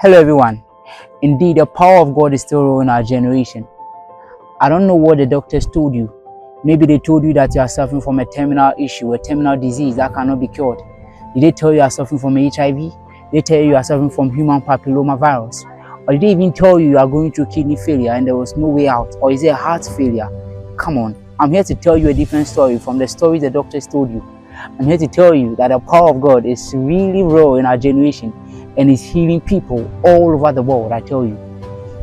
Hello everyone. Indeed, the power of God is still real in our generation. I don't know what the doctors told you. Maybe they told you that you are suffering from a terminal issue, a terminal disease that cannot be cured. Did they tell you are suffering from HIV? Did they tell you are suffering from human papilloma virus? Or did they even tell you are going through kidney failure and there was no way out? Or is it heart failure? Come on. I'm here to tell you a different story from the stories the doctors told you. I'm here to tell you that the power of God is really real in our generation and is healing people all over the world. I tell you,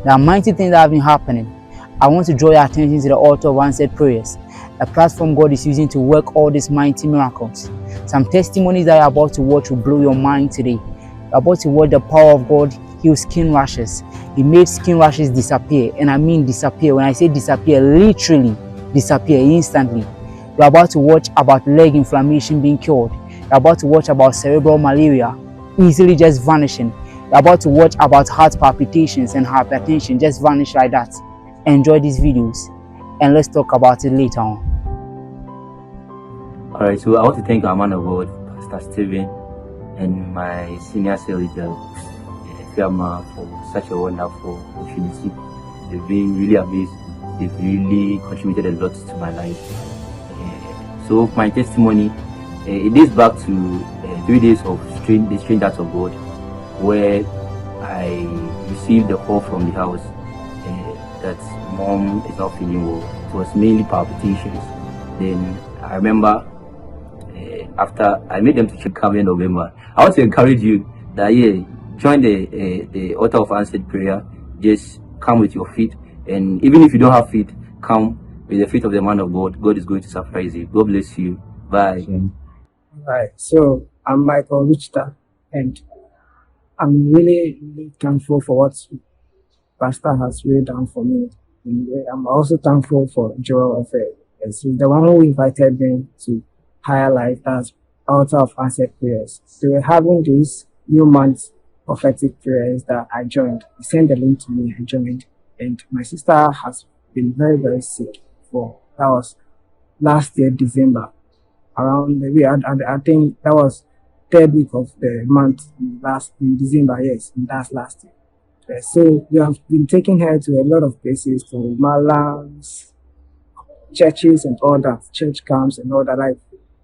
there are mighty things that have been happening. I want to draw your attention to the altar of answered prayers, a platform God is using to work all these mighty miracles. Some testimonies that you're about to watch will blow your mind today. You're about to watch the power of God heal skin rashes. He made skin rashes disappear, and I mean disappear. When I say disappear, literally disappear instantly. You're about to watch about leg inflammation being cured. You're about to watch about cerebral malaria easily just vanishing. You're about to watch about heart palpitations and hypertension just vanish like that. Enjoy these videos and let's talk about it later on. Alright, so I want to thank our man of God, Pastor Stephen, and my senior cell leader, Fiamma, for such a wonderful opportunity. They've been really amazing. They've really contributed a lot to my life. So my testimony, it dates back to 3 days of the strange acts of God, where I received a call from the house that mom is not feeling well. It was mainly palpitations. Then I remember after I made them to check coming in November. I want to encourage you that join the altar of answered prayer. Just come with your feet, and even if you don't have feet, come with the faith of the man of God. God is going to surprise you. God bless you. Bye. Right. So I'm Michael Richter, and I'm really, really thankful for what Pastor has really done for me. And I'm also thankful for Joel Affair. He's the one who invited me to Higher Life, that's Altar of Answered Prayers. They were having this new month prophetic prayers that I joined. He sent the link to me, I joined, and my sister has been very, very sick that was last year, December. Around maybe I think that was 3rd week of the month in December, yes, and that's last year. So we have been taking her to a lot of places, to Malams, churches and all that, church camps and all that. Like,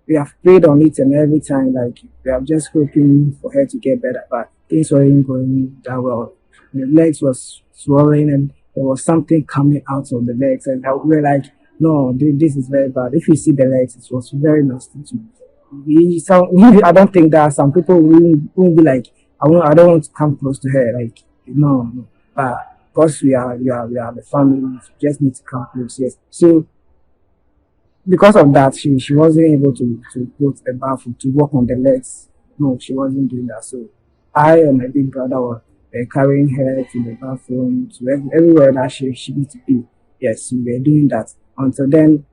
we have prayed on it, and every time, like, we are just hoping for her to get better, but things weren't going that well. The legs was swollen and there was something coming out of the legs, and we were like, no, this is very bad. If you see the legs, it was very nasty too. I don't think that some people will be like, I don't want to come close to her. Like, no. But because we are the family, we just need to come close. Yes. So because of that, she wasn't able to go to the bathroom to work on the legs. No, she wasn't doing that. So I and my big brother were carrying her to the bathroom, to everywhere that she needs to be. Yes, we were doing that. Until then,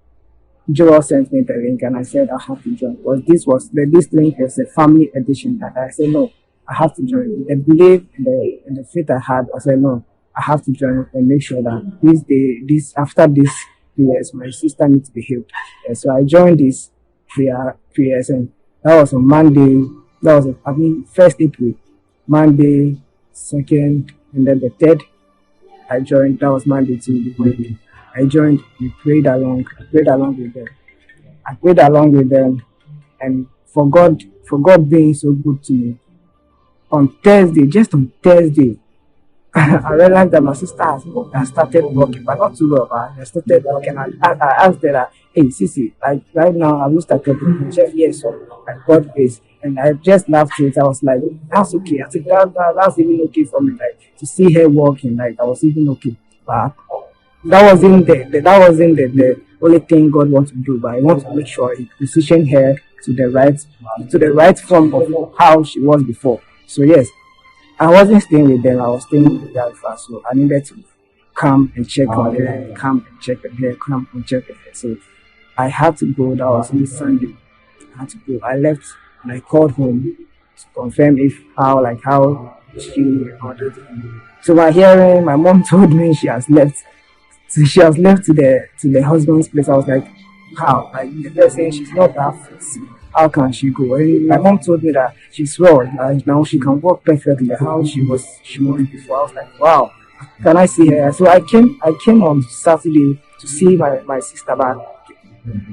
Joel sent me the link, and I said I have to join. Because this link is a family edition. That I said no, I have to join. The belief and the faith I had, I said no, I have to join and make sure that after this prayers, my sister needs to be healed. So I joined this prayers, and that was on Monday. That was 1st April, Monday, 2nd, and then the 3rd. I joined. That was Monday to Wednesday. I joined. We prayed along. I prayed along with them, and for God being so good to me. On Thursday, I realized that my sister has started working, but not too well. I started working. I asked her, hey, Sissy, like right now, have you started working? She said, yes, so I got this. And I just laughed at it. I was like, that's okay. I think that's even okay for me. Like, to see her working, like, I was even okay. But that wasn't the only thing God wants to do. But I want to make sure He positioned her to the right form of how she was before. So yes, I wasn't staying with them. I was staying with the Alpha. So I needed to come and check on her, come and check on her. So I had to go. That was on Sunday. I had to go. I left and I called home to confirm how she ordered. So by hearing, my mom told me she has left. So she has left to the husband's place. I was like, how? Like, the person, she's not that fit. how can she go? And my mom told me that she's well, now she can walk perfectly, how she was before. I was like, wow, can I see her? So I came on Saturday to see my sister, but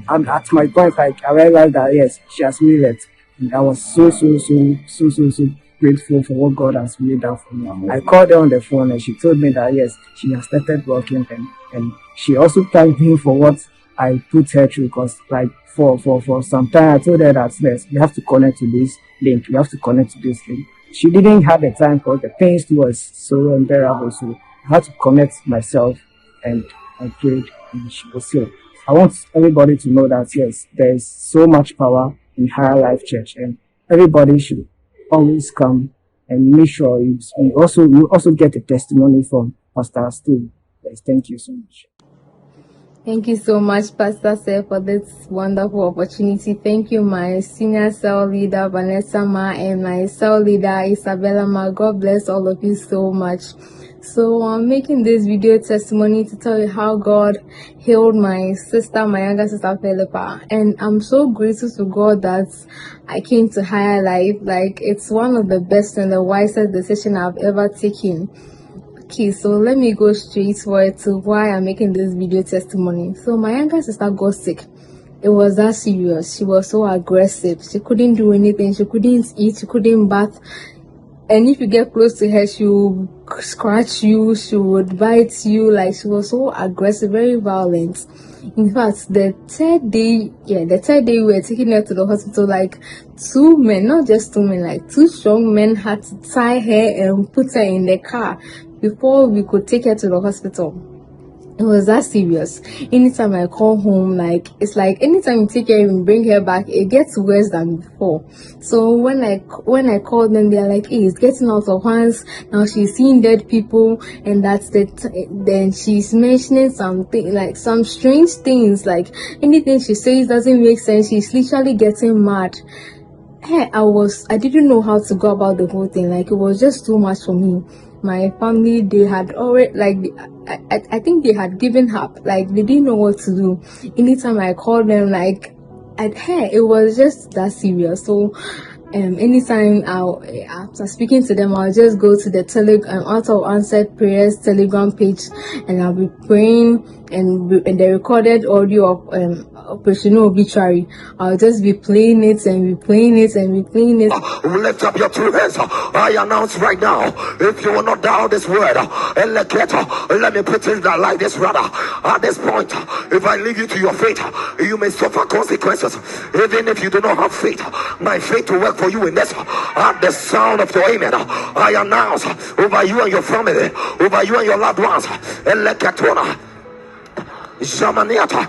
I'm at my point, like I realized that yes, she has really left. And I was so grateful for what God has really done for me. I called her on the phone and she told me that yes, she has started working, and she also thanked me for what I put her through, because like for some time I told her that yes, you have to connect to this link, you have to connect to this link. She didn't have the time because the pain was so unbearable, so I had to connect myself, and I prayed and she was healed. I want everybody to know that yes, there is so much power in Higher Life Church, and everybody should always come and make sure you also get a testimony from Pastor Steve. Yes, thank you so much. Thank you so much, Pastor Sir, for this wonderful opportunity. Thank you, my senior cell leader, Vanessa Ma, and my cell leader, Isabella Ma. God bless all of you so much. So I'm making this video testimony to tell you how God healed my sister, my younger sister, Philippa. And I'm so grateful to God that I came to Higher Life. Like, it's one of the best and the wisest decisions I've ever taken. Okay, so let me go straight forward to why I'm making this video testimony. So my younger sister got sick. It was that serious. She was so aggressive. She couldn't do anything. She couldn't eat. She couldn't bath. And if you get close to her, she would scratch you. She would bite you. Like, she was so aggressive, very violent. In fact, the third day we were taking her to the hospital, like two men, not just two men, like two strong men had to tie her and put her in the car before we could take her to the hospital. It was that serious. Anytime I call home, like, it's like anytime you take her and bring her back, it gets worse than before. So when I call them, they're like, hey, it's getting out of hands. Now she's seeing dead people, and that's then she's mentioning something, like some strange things, like anything she says doesn't make sense. She's literally getting mad. Hey, I didn't know how to go about the whole thing. Like, it was just too much for me. My family, they had already, like, I think they had given up. Like, they didn't know what to do. Anytime I called them, like, it was just that serious. So anytime after speaking to them, I'll just go to the Out of Answered Prayers Telegram page, and I'll be praying, and the recorded audio of Promotional obituary, I'll just be playing it and replaying it and replaying it. Lift up your two hands. I announce right now, if you will not doubt this word, let me put it like this, brother. At this point, if I leave you to your fate, you may suffer consequences. Even if you do not have faith, my faith will work for you in this. At the sound of your amen, I announce over you and your family, over you and your loved ones, Zamaniata,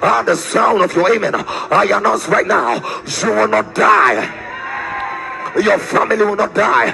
at the sound of your amen, I announce right now, you will not die. Your family will not die.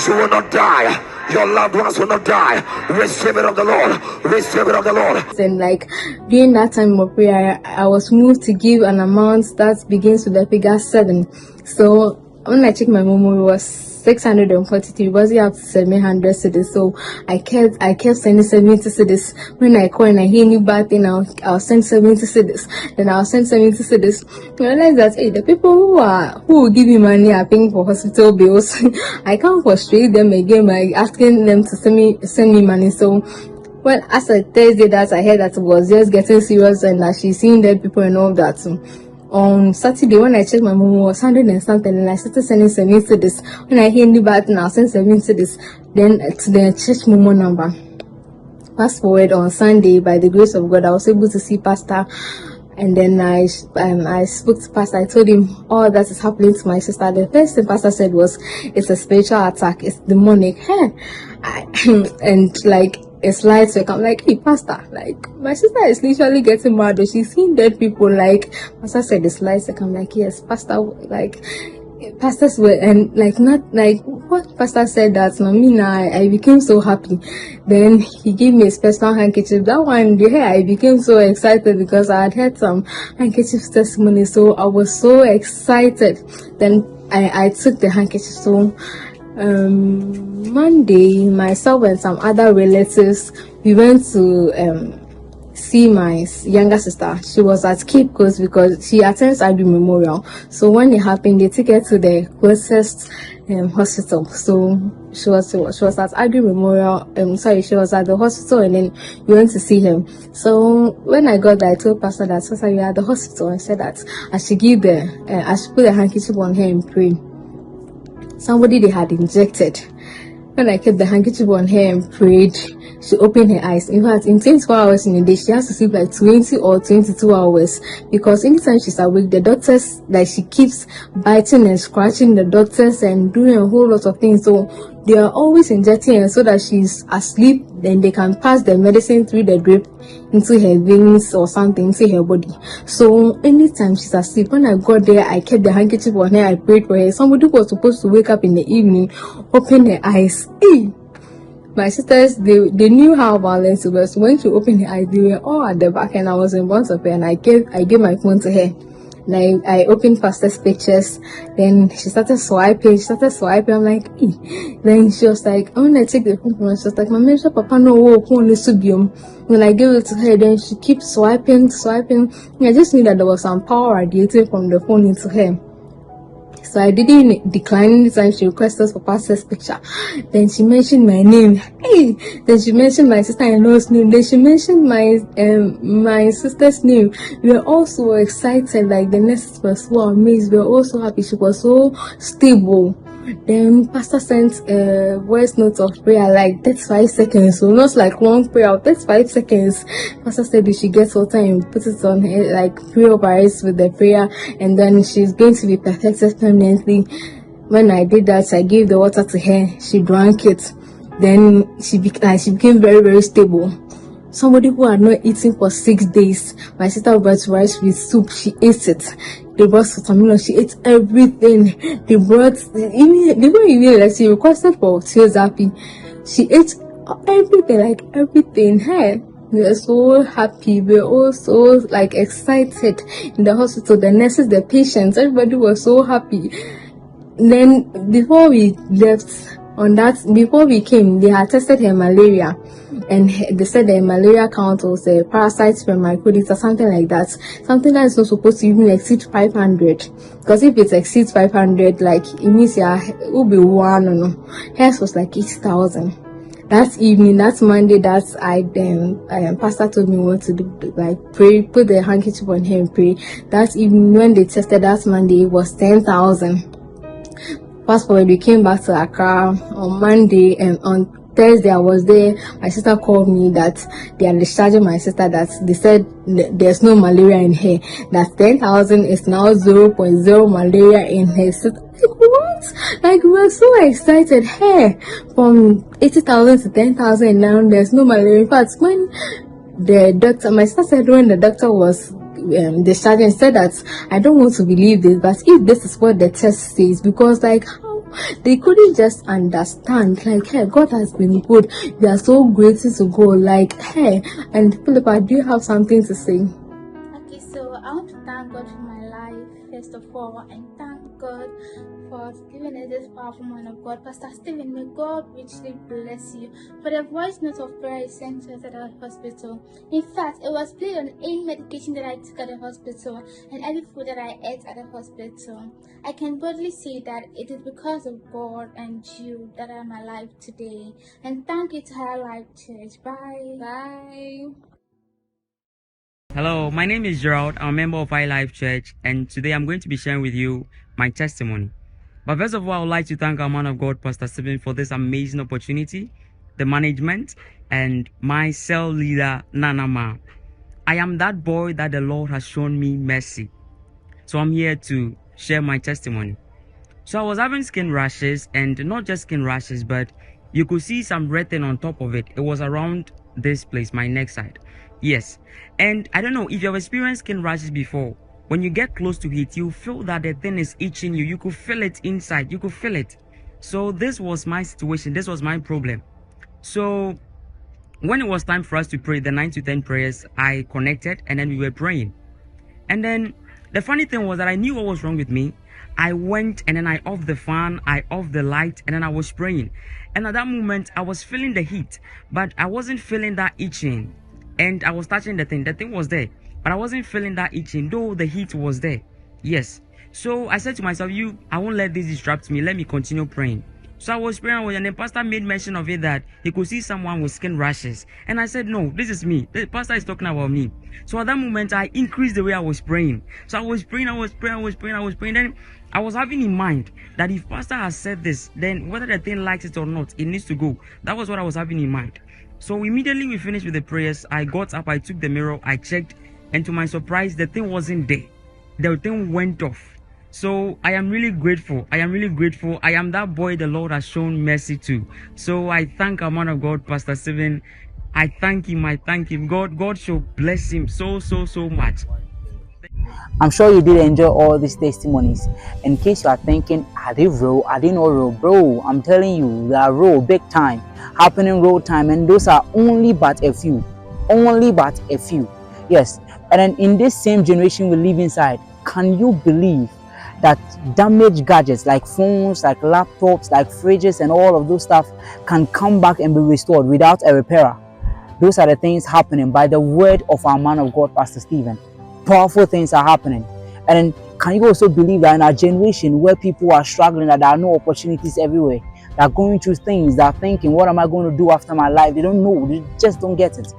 You will not die. Your loved ones will not die. Receive it of the Lord. Receive it of the Lord. And like, during that time of prayer, I was moved to give an amount that begins with the figure 7. So when I checked my Momo, it was 643, was it up to 700 cedis? So I kept sending 70 cedis. When I call and I hear any bad thing, I'll send 70 cedis. Then I'll send 70 cedis. I realized that, hey, the people who will give me money are paying for hospital bills. I can't frustrate them again by asking them to send me money. So, well, as a Thursday that I heard that it was just getting serious and that she's seeing dead people and all that. So, on Saturday, when I checked my mom, it was 100 and something, and I started sending 70 to this. When I hear any bad thing, I'll send 70 to this. Then to the church Momo number. Fast forward, on Sunday, by the grace of God, I was able to see Pastor. And then I spoke to Pastor. I told him all that is happening to my sister. The first thing Pastor said was, it's a spiritual attack. It's demonic. And like, it's lights work. I'm like, hey, Pastor, like, my sister is literally getting mad. She's seeing dead people. Like, Pastor said, it's lights work. I'm like, yes, Pastor, like, pastors were, and like, not like what Pastor said that I became so happy. Then he gave me a special handkerchief. That one day I became so excited because I had heard some handkerchief testimony, so I was so excited. Then I took the handkerchief. So Monday, myself and some other relatives, we went to see my younger sister. She was at Cape Coast because she attends Agri Memorial. So when it happened, they took her to the closest hospital. So she was at Agri Memorial. She was at the hospital, and then we went to see her. So when I got there, I told Pastor that Pastor, we are at the hospital. I said that I should put a handkerchief on her and pray. Somebody they had injected. When I kept the handkerchief on her and prayed, she opened her eyes. In fact, in 24 hours in a day, she has to sleep like 20 or 22 hours because anytime she's awake, the doctors, like, she keeps biting and scratching the doctors and doing a whole lot of things. So they are always injecting her so that she's asleep, then they can pass the medicine through the drip into her veins or something, into her body. So anytime she's asleep, when I got there, I kept the handkerchief on her, I prayed for her. Somebody who was supposed to wake up in the evening, open her eyes. Hey! My sisters, they knew how violent it was. When she opened her eyes, they were all at the back, and I was in front of her, and I gave my phone to her. And I opened Pastor's pictures. Then she started swiping. I'm like, eh. Then she was like, I want to take the phone from her. She was like, my papa no work on the subium. When I gave it to her, then she keeps swiping. And I just knew that there was some power radiating from the phone into her. So I didn't decline anytime she requested for Pastor's picture. Then she mentioned my name. Hey! Then she mentioned my sister-in-law's name. Then she mentioned my sister's name. We were all so excited. Like, the nurses were so amazed. We were all so happy. She was so stable. Then Pastor sent a voice note of prayer like 35 seconds. So not like long prayer, 35 seconds. Pastor said she gets water and put it on her, like pray over it with the prayer, and then she's going to be perfected permanently. When I did that, I gave the water to her. She drank it. Then she became very, very stable. Somebody who had not eaten for 6 days. My sister brought rice with soup. She ate it. They brought watermelon. She ate everything. They didn't even like, she requested for Zappy. She ate everything, like everything. Hey, we were so happy. We were all so like excited in the hospital. The nurses, the patients, everybody was so happy. Then before we left, before we came, they had tested her malaria, and they said the malaria count was a parasite spermicrosis or something like that. Something that is not supposed to even exceed 500. Because if it exceeds 500, like, it means it will be one or no. Hers was like 8,000. That evening, that Monday, Pastor told me what to do, like pray, put the handkerchief on her and pray. That evening, when they tested that Monday, it was 10,000. Fast forward, we came back to Accra on Monday, and on Thursday I was there. My sister called me that they are discharging my sister, that they said there's no malaria in her, that 10,000 is now 0.0 malaria in her sister. Like, what? Like, we were so excited. Hey, from 80,000 to 10,000 now, there's no malaria. In fact, when the doctor, my sister said when the doctor was discharging, said that I don't want to believe this, but if this is what the test says, because like how they couldn't just understand, like, hey, God has been good, we are so grateful to God, like, hey. And Philippa, do you have something to say? Okay, so I want to thank God for my life first of all, and thank God for giving us this powerful man of God, Pastor Stephen. May God richly bless you for the voice note of prayer he sent to us at the hospital. In fact, it was played on any medication that I took at the hospital and every food that I ate at the hospital. I can boldly say that it is because of God and you that I am alive today. And thank you to Higher Life Church. Bye. Bye. Hello, my name is Gerald. I'm a member of High Life Church, and today I'm going to be sharing with you my testimony. But first of all, I would like to thank our man of God, Pastor Stephen, for this amazing opportunity, the management, and my cell leader, Nanama. I am that boy that the Lord has shown me mercy. So I'm here to share my testimony. So I was having skin rashes, and not just skin rashes, but you could see some red thing on top of it. It was around this place, my neck side. Yes. And I don't know if you have experienced skin rashes before. When you get close to it, you feel that the thing is itching you. You could feel it inside. You could feel it. So this was my situation. This was my problem. So when it was time for us to pray, the 9 to 10 prayers, I connected and then we were praying. And then the funny thing was that I knew what was wrong with me. I went and then I off the fan, I off the light, and then I was praying. And at that moment, I was feeling the heat, but I wasn't feeling that itching. and I was touching the thing was there, but I wasn't feeling that itching, though the heat was there. Yes. So I said to myself, I won't let this disrupt me. Let me continue praying. So I was praying, and the pastor made mention of it that he could see someone with skin rashes. And I said, no, this is me. The pastor is talking about me. So at that moment, I increased the way I was praying. So I was praying. Then I was having in mind that if pastor has said this, then whether the thing likes it or not, it needs to go. That was what I was having in mind. So immediately we finished with the prayers. I got up, I took the mirror, I checked, and to my surprise, the thing wasn't there. The thing went off. So I am really grateful. I am that boy the Lord has shown mercy to. So I thank our man of God, Pastor Stephen. I thank him. God should bless him so much. I'm sure you did enjoy all these testimonies. In case you are thinking, are they real? Are they not real? Bro, I'm telling you, they are real, big time, happening real time, and those are only but a few. Yes. And then in this same generation we live inside, can you believe that damaged gadgets like phones, like laptops, like fridges, and all of those stuff can come back and be restored without a repairer? Those are the things happening by the word of our man of God, Pastor Stephen. Powerful things are happening. And then can you also believe that in our generation where people are struggling, that there are no opportunities everywhere, they're going through things, they're thinking, what am I going to do after my life? They don't know, they just don't get it.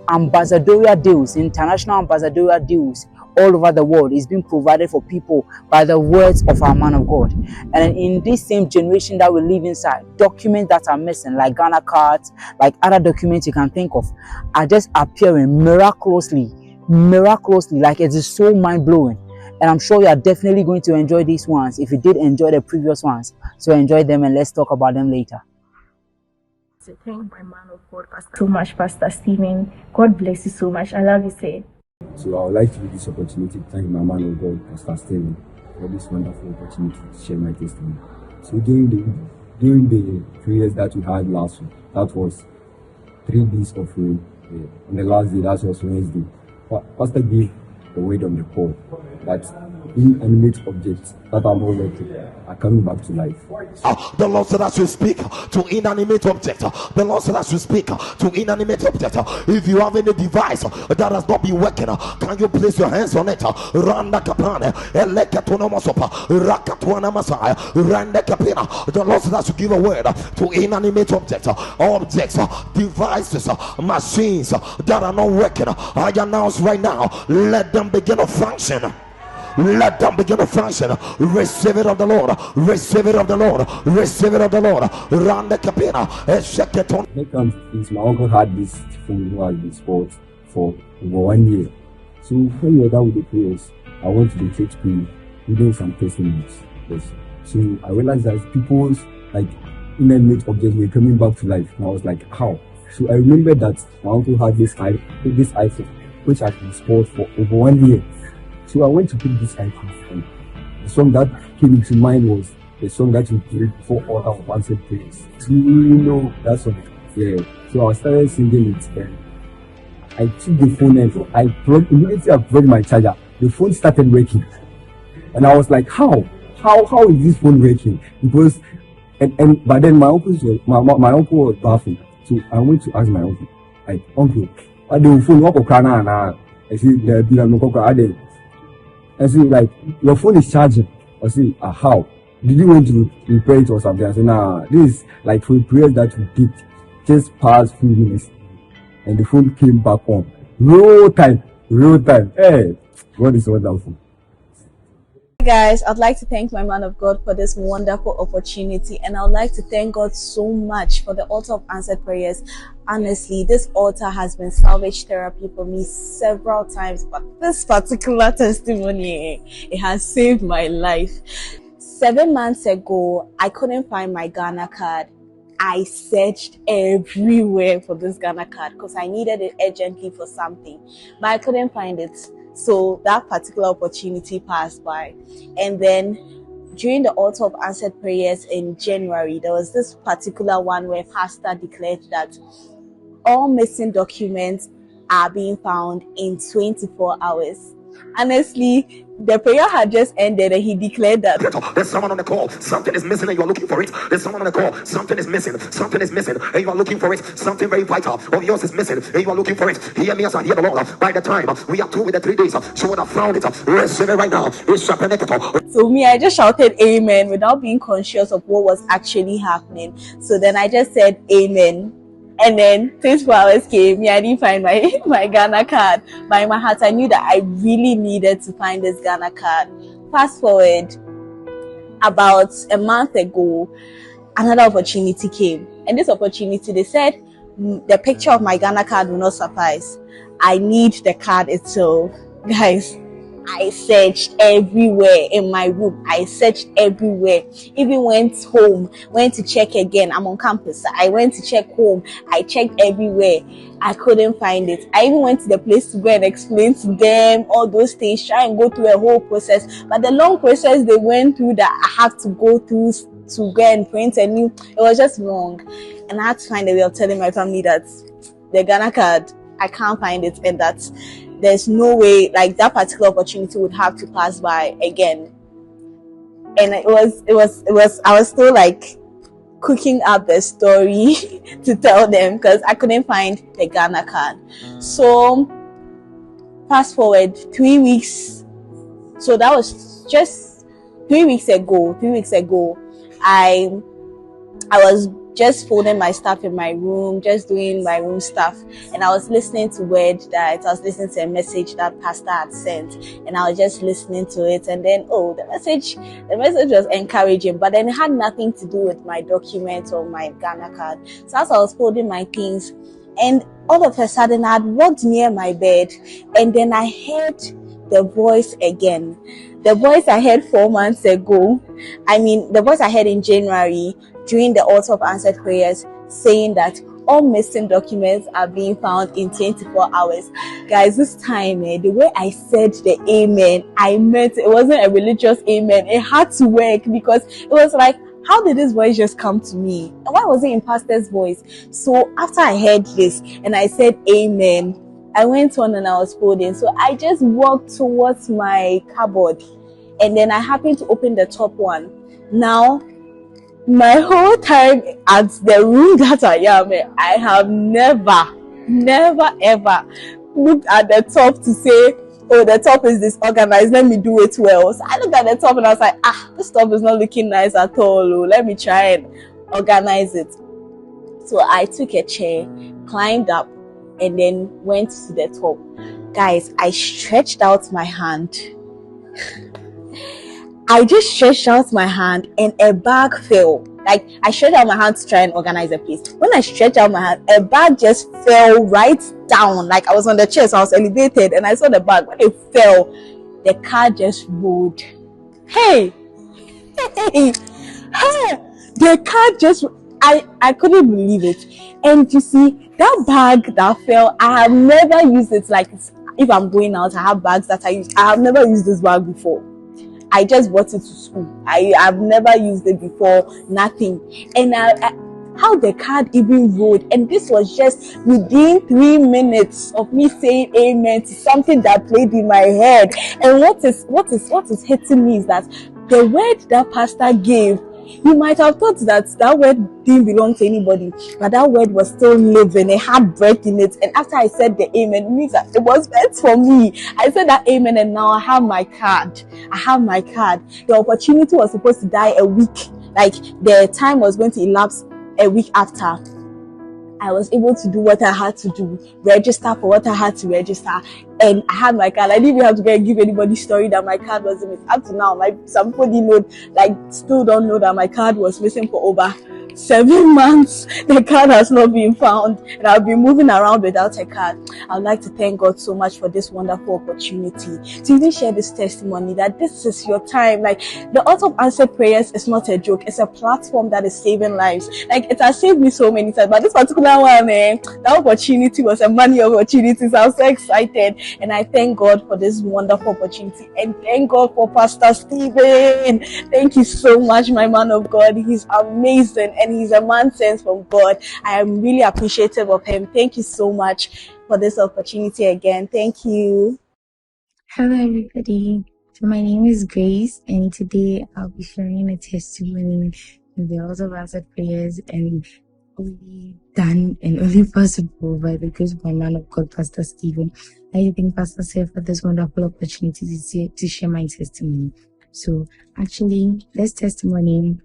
Ambassadorial deals, international ambassadorial deals all over the world is being provided for people by the words of our man of God. And in this same generation that we live inside, documents that are missing, like Ghana cards, like other documents you can think of, are just appearing miraculously, like it is so mind-blowing. And I'm sure you are definitely going to enjoy these ones if you did enjoy the previous ones. So enjoy them, and let's talk about them later. Thank my man of God, so much, Pastor Stephen. God bless you so much. I love you, sir. So I would like to use this opportunity to thank my man of God, Pastor Stephen, for this wonderful opportunity to share my testimony. So during the prayers that we had last week, that was 3 days of rain. On the last day, that was Wednesday, Pastor gave the word on the call that inanimate objects that are not working are coming back to life. The Lord said as we speak to inanimate objects. The Lord said as we speak to inanimate objects. If you have any device that has not been working, can you place your hands on it? Randa kapane, elekatuna masopa, rakatuna masaya, randa kapina. The Lord said as you give a word to inanimate objects, devices, machines that are not working. I announce right now, let them begin to function. Let them begin to function. Receive it of the Lord. Receive it of the Lord. Receive it of the Lord. Run the capina. My uncle had this phone who has been spoiled for over 1 year. So when we were done with the prayers, I went to the church praying, reading some testimonies. Yes. So I realized that people's like inanimate objects were coming back to life. And I was like, how? So I remembered that my uncle had this iPhone, which had been spoiled for over 1 year. So I went to pick this iPhone, and the song that came into mind was the song that we played before all our answered prayers. Do you know that song? Yeah. So I started singing it, and I took the phone and immediately I plugged my charger. The phone started working, and I was like, how is this phone working? Because but then my uncle was baffled. So I went to ask my uncle, like, uncle, I do phone work or I see the bill I see, like, your phone is charging. I see, how? Did you want to repair it or something? I said, nah, this is like for prayers that we did just past few minutes. And the phone came back on. Real time. Hey, God is wonderful. Guys, I'd like to thank my man of God for this wonderful opportunity, and I'd like to thank God so much for the altar of answered prayers. Honestly, this altar has been salvage therapy for me several times, but this particular testimony, it has saved my life. 7 months ago, I couldn't find my Ghana card. I searched everywhere for this Ghana card because I needed it urgently for something, but I couldn't find it. So that particular opportunity passed by. And then during the altar of answered prayers in January, there was this particular one where pastor declared that all missing documents are being found in 24 hours. Honestly, the prayer had just ended and he declared that there's someone on the call, something is missing and you are looking for it. There's someone on the call, something is missing and you are looking for it. Something very vital of yours is missing and you are looking for it. Hear me as I hear the Lord. By the time we are through with the 3 days, she would have found it. Receive it right now. So me, I just shouted amen without being conscious of what was actually happening. So then I just said amen. And then 24 hours came. Me, I didn't find my Ghana card. But in my heart, I knew that I really needed to find this Ghana card. Fast forward, about a month ago, another opportunity came. And this opportunity, they said, the picture of my Ghana card will not suffice. I need the card itself. Guys, I searched everywhere in my room. I searched everywhere. Even went home, went to check again. I'm on campus. I went to check home. I checked everywhere. I couldn't find it. I even went to the place to go and explain to them all those things, try and go through a whole process. But the long process they went through that I have to go through to go and print a new, it was just long. And I had to find a way of telling my family that the Ghana card, I can't find it, and that there's no way like that particular opportunity would have to pass by again. And it was I was still like cooking up the story to tell them because I couldn't find the Ghana card. So fast forward 3 weeks. So that was just 3 weeks ago. 3 weeks ago, I was just folding my stuff in my room, just doing my room stuff. And I was listening to I was listening to a message that Pastor had sent. And I was just listening to it. And then, the message was encouraging, but then it had nothing to do with my documents or my Ghana card. So as I was folding my things, and all of a sudden I had walked near my bed, and then I heard the voice again. The voice I heard 4 months ago. The voice I heard in January during the Altar of Answered Prayers, saying that all missing documents are being found in 24 hours. Guys, this time, the way I said the amen, I meant it wasn't a religious amen. It had to work because it was like, how did this voice just come to me? And why was it in Pastor's voice? So after I heard this and I said amen, I went on and I was folding. So I just walked towards my cupboard, and then I happened to open the top one. Now, my whole time at the room that I am, I have never ever looked at the top to say, the top is disorganized, let me do it well. So I looked at the top and I was like, this top is not looking nice at all. Let me try and organize it. So I took a chair, climbed up, and then went to the top. Guys, I stretched out my hand. I just stretched out my hand and a bag fell. Like, I stretched out my hand to try and organize the place. When I stretched out my hand, a bag just fell right down. Like, I was on the chair, so I was elevated, and I saw the bag. When it fell, the car just rolled. Hey! The car just, I couldn't believe it. And you see, that bag that fell, I have never used it. Like, if I'm going out, I have bags that I use. I have never used this bag before. I just brought it to school. I've never used it before, nothing. And how the card even rolled, and this was just within 3 minutes of me saying amen to something that played in my head. And what is hitting me is that the word that Pastor gave, you might have thought that word didn't belong to anybody, but that word was still living. It had breath in it. And after I said the amen, it means that it was meant for me. I said that amen, and now I have my card. The opportunity was supposed to die a week. Like, the time was going to elapse a week after. I was able to do what I had to do, register for what I had to register, and I had my card. I didn't even have to go and give anybody story that my card was missing. Up to now, some people didn't know, still don't know that my card was missing for over 7 months. The card has not been found, and I've been moving around without a card. I would like to thank God so much for this wonderful opportunity to even share this testimony, that this is your time. Like, the Altar of Answered Prayers is not a joke. It's a platform that is saving lives. Like, it has saved me so many times, but this particular one, that opportunity was a money opportunity. So I was so excited, and I thank God for this wonderful opportunity, and thank God for Pastor Stephen. Thank you so much, my man of God. He's amazing, and he's a man sent from God. I am really appreciative of him. Thank you so much for this opportunity again. Thank you. Hello, everybody. So my name is Grace, and today I'll be sharing a testimony in the House of Answered Prayers, and only done and only possible by the grace of my man of God, Pastor Stephen. I thank Pastor Seth for this wonderful opportunity to share my testimony. So actually, this testimony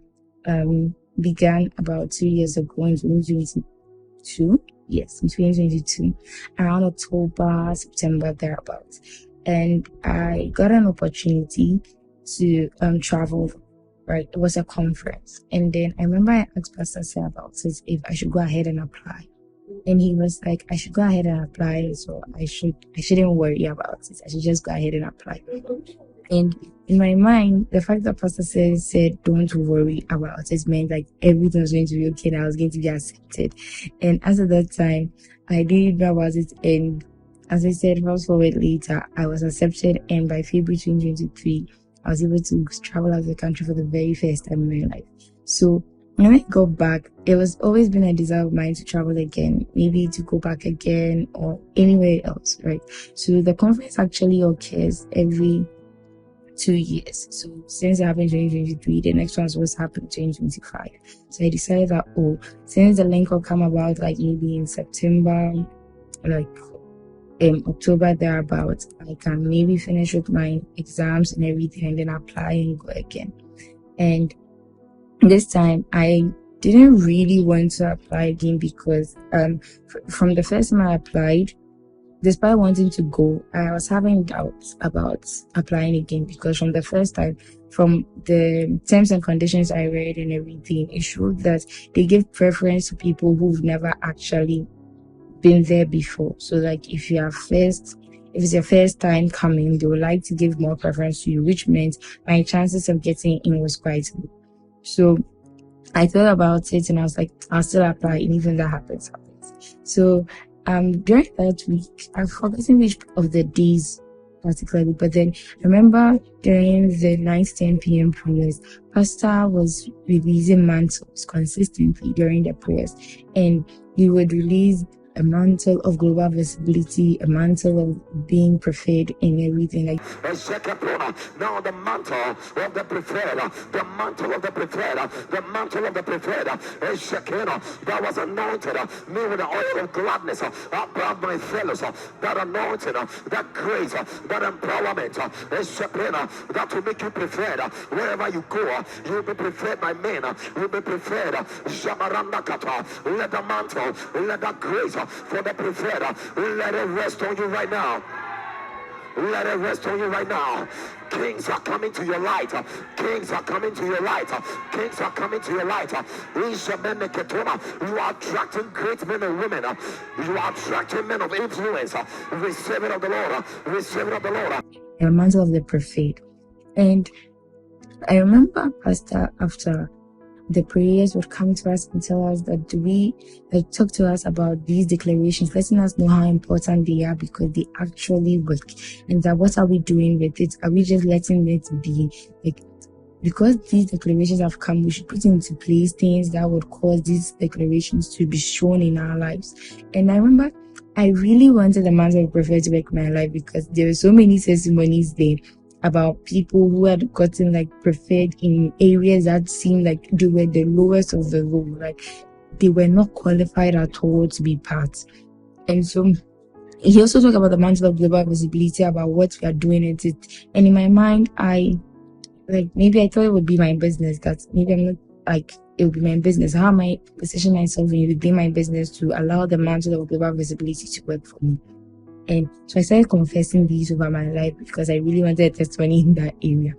began about 2 years ago in 2022. Yes, in 2022, around October, September, thereabouts. And I got an opportunity to travel, right? It was a conference. And then I remember I asked Pastor Say about it, if I should go ahead and apply. And he was like, I should go ahead and apply, so I shouldn't worry about it. I should just go ahead and apply. And in my mind, the fact that Pastor said don't worry about it meant like everything was going to be okay and I was going to be accepted. And as at that time, I didn't know about it. And as I said, fast forward later, I was accepted, and by February 2023, I was able to travel out of the country for the very first time in my life. So when I got back, it was always been a desire of mine to travel again, maybe to go back again or anywhere else, right? So the conference actually occurs every 2 years. So since it happened in 2023, the next one was supposed to happen in 2025. So I decided that, since the link will come about like maybe in September, like October thereabouts, I can maybe finish with my exams and everything and then apply and go again. And this time I didn't really want to apply again because from the first time I applied, despite wanting to go, I was having doubts about applying again because from the first time, from the terms and conditions I read and everything, it showed that they give preference to people who've never actually been there before. So like if it's your first time coming, they would like to give more preference to you, which meant my chances of getting in was quite low. So I thought about it and I was like, I'll still apply, and even that happens. So during that week, I've forgotten which of the days particularly, but then I remember during the 9-10 p.m. prayers, Pastor was releasing mantles consistently during the prayers, and he would release a mantle of global visibility, a mantle of being preferred in everything. Now the mantle of the preferred, the mantle of the preferred, the mantle of the preferred, that was anointed me with the oil of gladness above my fellows, that anointing, that grace, that empowerment, that will make you preferred. Wherever you go, you'll be preferred by men, you'll be preferred. Let the mantle, let that grace for the preferred, let it rest on you right now. Let it rest on you right now. Kings are coming to your light. Kings are coming to your light. Kings are coming to your light. You are attracting great men and women. You are attracting men of influence. Receive it of the Lord. Receive it of the Lord. A mantle of the prophet. And I remember Pastor, after the prayers, would come to us and tell us that talk to us about these declarations, letting us know how important they are because they actually work, and that what are we doing with it? Are we just letting it be? Like, because these declarations have come, we should put into place things that would cause these declarations to be shown in our lives. And I remember I really wanted the mantle of prophet to work in my life because there were so many testimonies there about people who had gotten like preferred in areas that seemed like they were the lowest of the low, like they were not qualified at all to be part. And so he also talked about the mantle of global visibility, about what we are doing at it. And in my mind, maybe I thought it would be my business. That maybe I'm not like it would be my business. How am I positioning myself within my business to allow the mantle of global visibility to work for me? And so I started confessing these over my life because I really wanted a testimony in that area.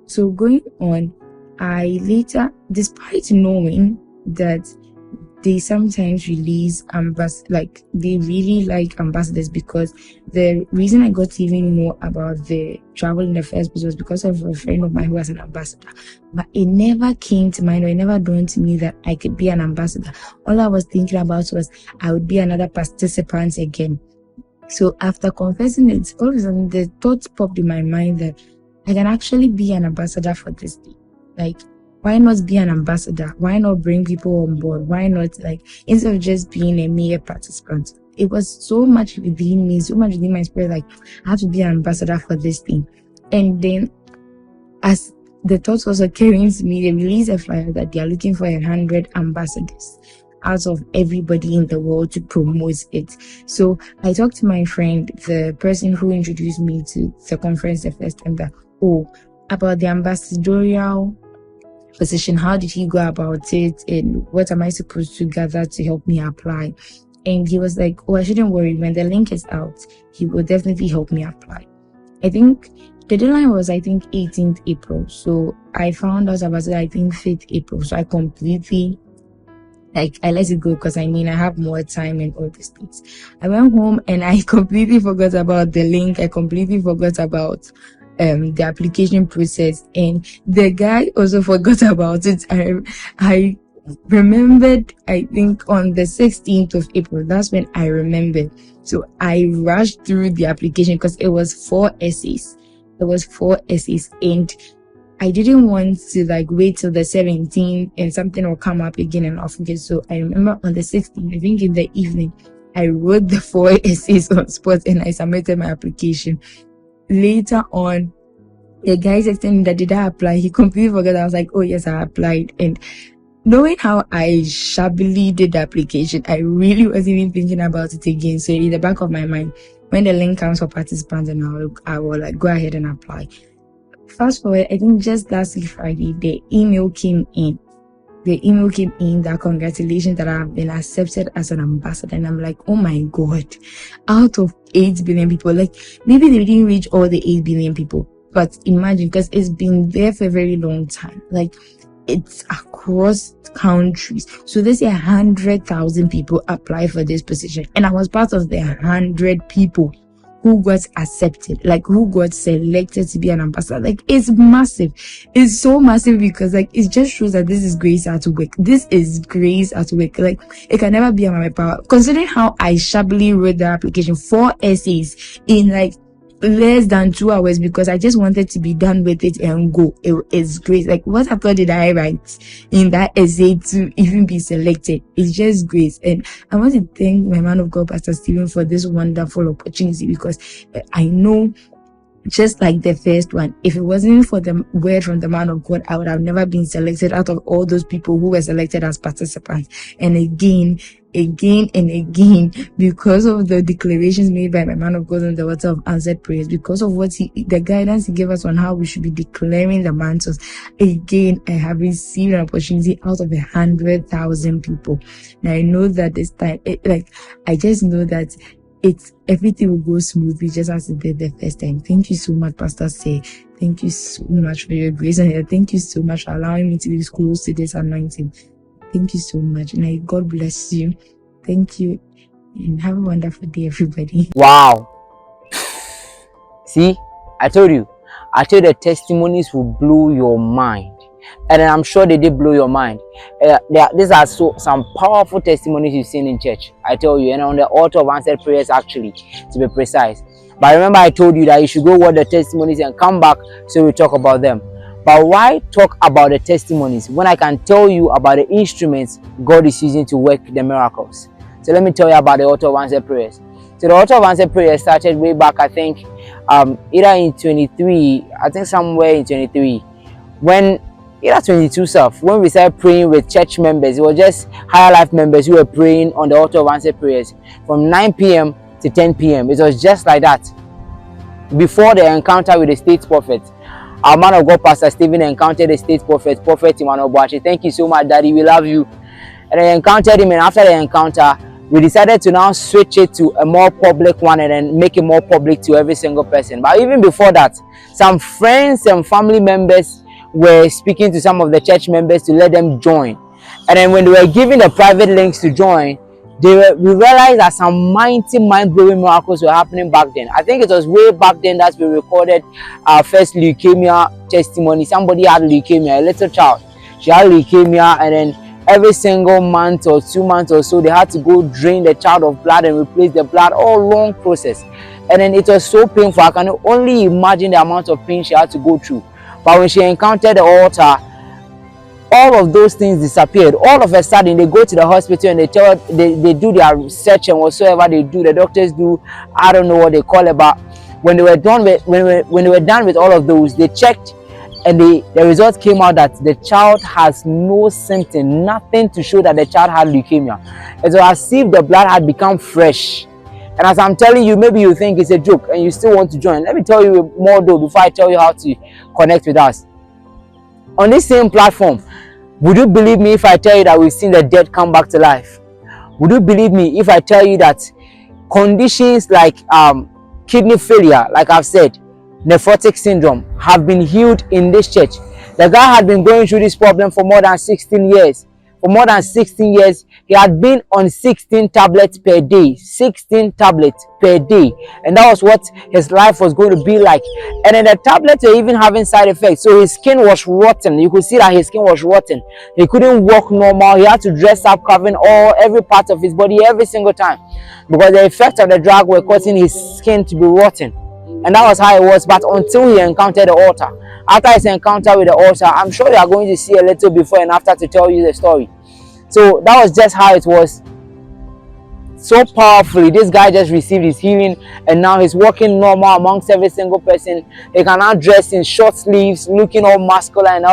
So going on, I later, despite knowing that they sometimes release they really like ambassadors, because the reason I got to even know about the travel in the first place was because of a friend of mine who was an ambassador. But it never came to mind, or it never dawned to me that I could be an ambassador. All I was thinking about was I would be another participant again. So after confessing it, all of a sudden the thought popped in my mind that I can actually be an ambassador for this day. Like, why not be an ambassador? Why not bring people on board? Why not, instead of just being a mere participant? it was so much within me, so much within my spirit, like I have to be an ambassador for this thing. And then as the thoughts was occurring to me, they released a flyer that they are looking for 100 ambassadors out of everybody in the world to promote it. So I talked to my friend, the person who introduced me to the conference the first time, that, about the ambassadorial position, how did he go about it, and what am I supposed to gather to help me apply? And he was like, I shouldn't worry, when the link is out, he will definitely help me apply. I think the deadline was 18th April. So I found out about it 5th April. So I completely, I let it go because I have more time and all these things. I went home and I completely forgot about the link. I completely forgot about the application process, and the guy also forgot about it. I remembered, I think on the 16th of April, that's when I remembered. So I rushed through the application because it was 4 essays. And I didn't want to wait till the 17th and something will come up again and I'll forget. So I remember on the 16th, I think in the evening, I wrote the 4 essays on spot and I submitted my application. Later on, the guy texted me that did I apply? He completely forgot. I was like, oh yes, I applied. And knowing how I shabbily did the application, I really wasn't even thinking about it again. So in the back of my mind, when the link comes for participants, and I will go ahead and apply. Fast forward, I think just last week Friday, the email came in that congratulations that I have been accepted as an ambassador. And I'm like, oh my God, out of 8 billion people, maybe they didn't reach all the 8 billion people, but imagine, because it's been there for a very long time. It's across countries. So they say 100,000 people apply for this position. And I was part of the 100 people who got accepted, who got selected to be an ambassador. It's massive. It's so massive because it just shows that this is grace at work. This is grace at work. It can never be on my power. Considering how I shabbily wrote the application, 4 essays in less than 2 hours, because I just wanted to be done with it and go. It's great. What I thought did I write in that essay to even be selected? It's just great. And I want to thank my man of God, Pastor Stephen, for this wonderful opportunity, because I know, just like the first one, if it wasn't for the word from the man of God, I would have never been selected out of all those people who were selected as participants. And again, because of the declarations made by my man of God on the water of answered prayers, because of the guidance he gave us on how we should be declaring the mantles, again, I have received an opportunity out of 100,000 people. Now I know that this time, I just know that everything will go smoothly, just as it did the first time. Thank you so much, Pastor Say. Thank you so much for your grace, and thank you so much for allowing me to be close to this anointing. Thank you so much, and God bless you. Thank you, and have a wonderful day, everybody. Wow. See, I told you the testimonies will blow your mind. And I'm sure they did blow your mind. These are some powerful testimonies you've seen in church, I tell you, and on the altar of answered prayers, actually, to be precise. But remember, I told you that you should go watch the testimonies and come back so we talk about them. But why talk about the testimonies when I can tell you about the instruments God is using to work the miracles? So let me tell you about the altar of answered prayers. So the altar of answered prayers started way back, I think, either in 23, I think somewhere in 23, when either 22 self, when we started praying with church members. It was just Higher Life members who were praying on the altar of answered prayers from 9 p.m. to 10 p.m. It was just like that. Before the encounter with the state prophet, our man of God, Pastor Stephen, encountered the state prophet, Prophet Emmanuel Boachi. Thank you so much, Daddy. We love you. And I encountered him, and after the encounter, we decided to now switch it to a more public one and then make it more public to every single person. But even before that, some friends and family members were speaking to some of the church members to let them join. And then when they were giving the private links to join, we realized that some mighty, mind-blowing miracles were happening back then. I think it was way back then that we recorded our first leukemia testimony. Somebody had leukemia, a little child. She had leukemia, and then every single month or 2 months or so, they had to go drain the child of blood and replace the blood. All long process. And then it was so painful. I can only imagine the amount of pain she had to go through. But when she encountered the altar, all of those things disappeared. All of a sudden, they go to the hospital and they do their research and whatsoever they do, the doctors do, I don't know what they call it, but when they were done with all of those, they checked, and the results came out that the child has no symptom, nothing to show that the child had leukemia. It's as if the blood had become fresh. And as I'm telling you, maybe you think it's a joke and you still want to join. Let me tell you more though before I tell you how to connect with us. On this same platform, would you believe me if I tell you that we've seen the dead come back to life? Would you believe me if I tell you that conditions like kidney failure, like I've said, nephrotic syndrome, have been healed in this church? The guy had been going through this problem for more than 16 years. For more than 16 years, he had been on 16 tablets per day. 16 tablets per day. And that was what his life was going to be like. And then the tablets were even having side effects. So his skin was rotten. You could see that his skin was rotten. He couldn't walk normal. He had to dress up, covering every part of his body every single time, because the effects of the drug were causing his skin to be rotten. And that was how it was. But until he encountered the altar. After his encounter with the altar, I'm sure you are going to see a little before and after to tell you the story. So that was just how it was. So powerfully, this guy just received his healing, and now he's walking normal amongst every single person. He can now dress in short sleeves, looking all muscular and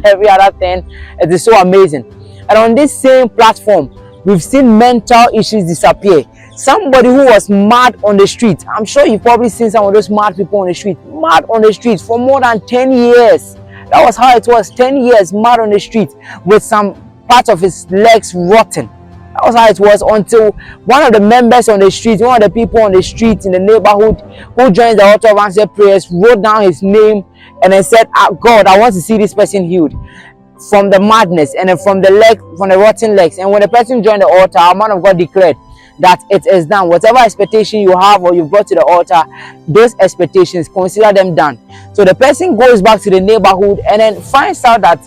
every other thing. It is so amazing. And on this same platform, we've seen mental issues disappear. Somebody who was mad on the street. I'm sure you've probably seen some of those mad people on the street. Mad on the street for more than 10 years. That was how it was. 10 years mad on the street with some part of his legs rotten. That was how it was until one of the members on the street, one of the people on the street in the neighborhood who joined the altar of answered prayers, wrote down his name and then said, God, I want to see this person healed from the madness and then from the rotten legs. And when the person joined the altar, our man of God declared that it is done. Whatever expectation you have or you've brought to the altar, those expectations, consider them done. So the person goes back to the neighborhood and then finds out that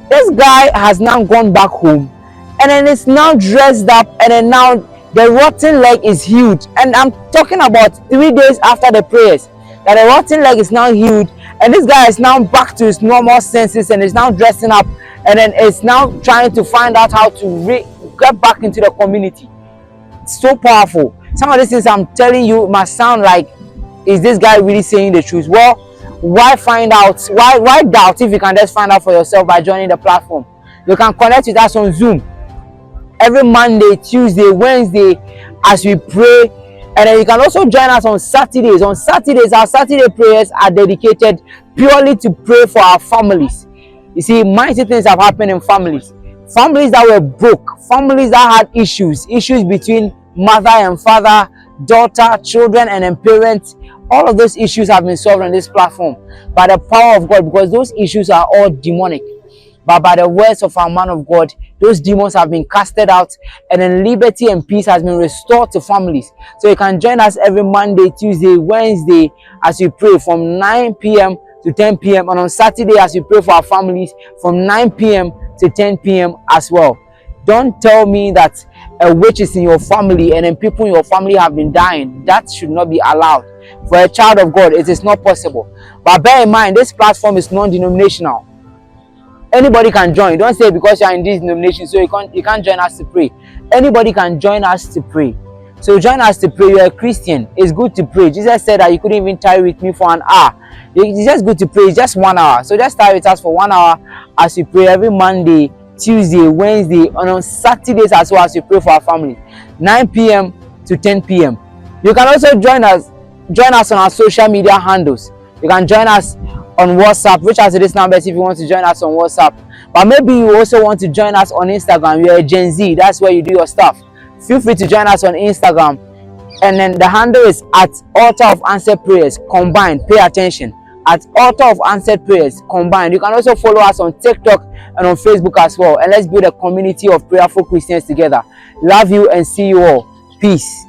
this guy has now gone back home, and then it's now dressed up, and then now the rotten leg is healed. And I'm talking about 3 days after the prayers, that the rotten leg is now healed, and this guy is now back to his normal senses and is now dressing up, and then is now trying to find out how to get back into the community. It's so powerful. Some of these things I'm telling you must sound like, is this guy really saying the truth? Well, why find out? Why doubt if you can just find out for yourself by joining the platform? You can connect with us on Zoom every Monday, Tuesday, Wednesday as we pray, and then you can also join us on Saturdays. On Saturdays, our Saturday prayers are dedicated purely to pray for our families. You see, mighty things have happened in families that were broke, families that had issues between mother and father, daughter, children, and then parents. All of those issues have been solved on this platform by the power of God, because those issues are all demonic. But by the words of our man of God, those demons have been casted out, and then liberty and peace has been restored to families. So you can join us every Monday, Tuesday, Wednesday as we pray from 9 p.m. to 10 p.m. and on Saturday as we pray for our families from 9 p.m. to 10 p.m. as well. Don't tell me that a witch is in your family and then people in your family have been dying. That should not be allowed. For a child of God, it is not possible. But bear in mind, this platform is non-denominational. Anybody can join. Don't say because you are in this denomination, so you can't join us to pray. Anybody can join us to pray. So join us to pray. You're a Christian. It's good to pray. Jesus said that you couldn't even tarry with me for an hour. It's just good to pray. It's just 1 hour. So just tarry with us for 1 hour as we pray every Monday, Tuesday, Wednesday, and on Saturdays as well as we pray for our family. 9 p.m. to 10 p.m. You can also join us on our social media handles. You can join us on WhatsApp, reach out to this number if you want to join us on WhatsApp. But maybe you also want to join us on Instagram. You're a Gen Z, that's where you do your stuff. Feel free to join us on Instagram. And then the handle is at Altar of Answered Prayers Combined. Pay attention. At Altar of Answered Prayers Combined. You can also follow us on TikTok and on Facebook as well. And let's build a community of prayerful Christians together. Love you and see you all. Peace.